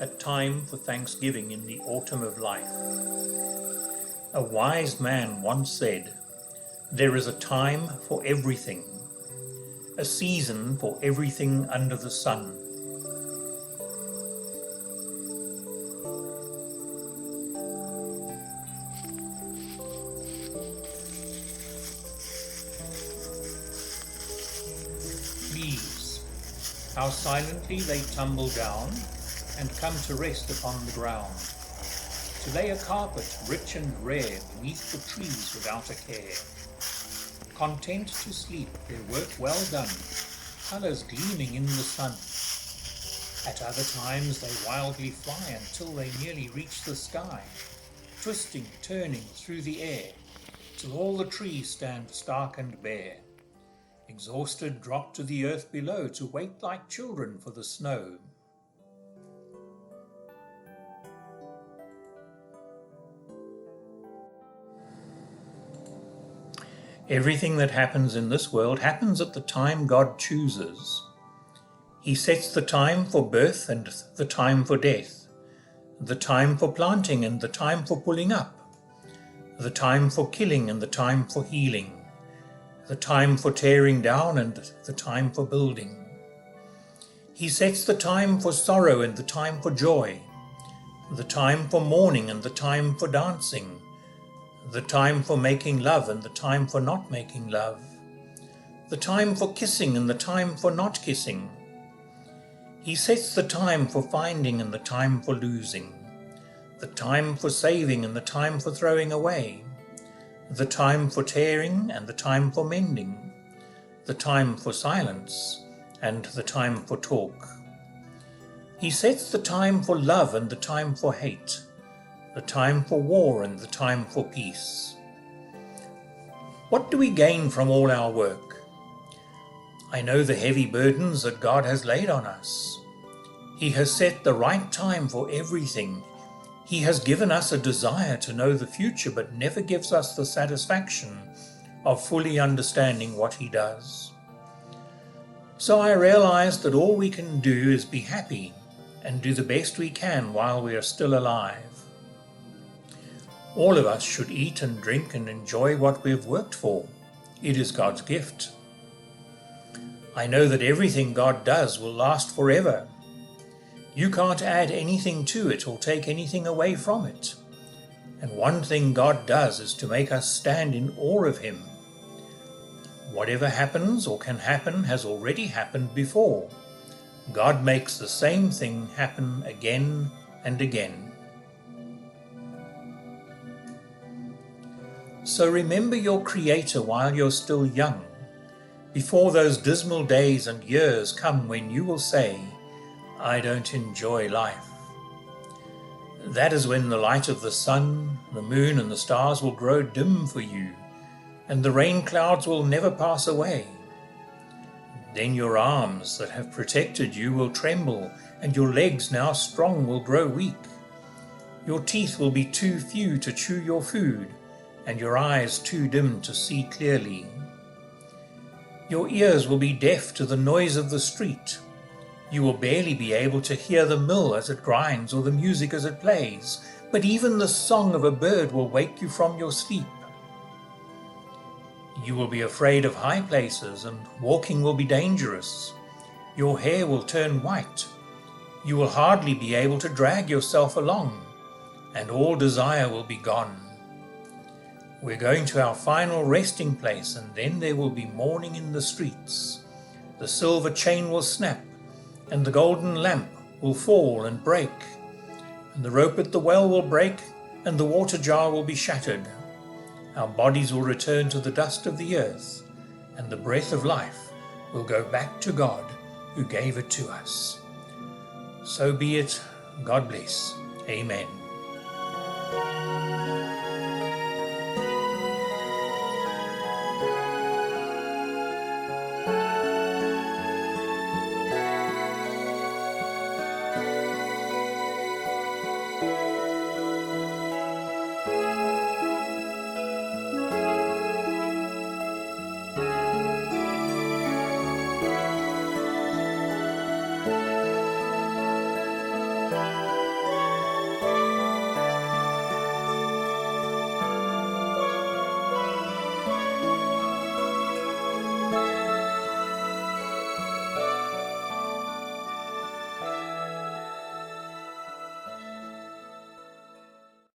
a time for thanksgiving in the autumn of life. A wise man once said, "There is a time for everything, a season for everything under the sun." Leaves, how silently they tumble down and come to rest upon the ground, to lay a carpet rich and rare beneath the trees without a care. Content to sleep, their work well done, colours gleaming in the sun. At other times they wildly fly until they nearly reach the sky, twisting, turning through the air, till all the trees stand stark and bare. Exhausted, drop to the earth below to wait like children for the snow. Everything that happens in this world happens at the time God chooses. He sets the time for birth and the time for death, the time for planting and the time for pulling up, the time for killing and the time for healing, the time for tearing down and the time for building. He sets the time for sorrow and the time for joy, the time for mourning and the time for dancing, the time for making love and the time for not making love, the time for kissing and the time for not kissing. He sets the time for finding and the time for losing, the time for saving and the time for throwing away, the time for tearing and the time for mending, the time for silence and the time for talk. He sets the time for love and the time for hate, the time for war and the time for peace. What do we gain from all our work? I know the heavy burdens that God has laid on us. He has set the right time for everything. He has given us a desire to know the future, but never gives us the satisfaction of fully understanding what He does. So I realized that all we can do is be happy and do the best we can while we are still alive. All of us should eat and drink and enjoy what we have worked for. It is God's gift. I know that everything God does will last forever. You can't add anything to it or take anything away from it. And one thing God does is to make us stand in awe of Him. Whatever happens or can happen has already happened before. God makes the same thing happen again and again. So remember your Creator while you're still young, before those dismal days and years come when you will say, "I don't enjoy life." That is when the light of the sun, the moon and the stars will grow dim for you, and the rain clouds will never pass away. Then your arms that have protected you will tremble, and your legs now strong will grow weak. Your teeth will be too few to chew your food, and your eyes too dim to see clearly. Your ears will be deaf to the noise of the street. You will barely be able to hear the mill as it grinds or the music as it plays, but even the song of a bird will wake you from your sleep. You will be afraid of high places, and walking will be dangerous. Your hair will turn white. You will hardly be able to drag yourself along, and all desire will be gone. We're going to our final resting place, and then there will be mourning in the streets. The silver chain will snap, and the golden lamp will fall and break, and the rope at the well will break, and the water jar will be shattered. Our bodies will return to the dust of the earth, and the breath of life will go back to God who gave it to us. So be it. God bless. Amen.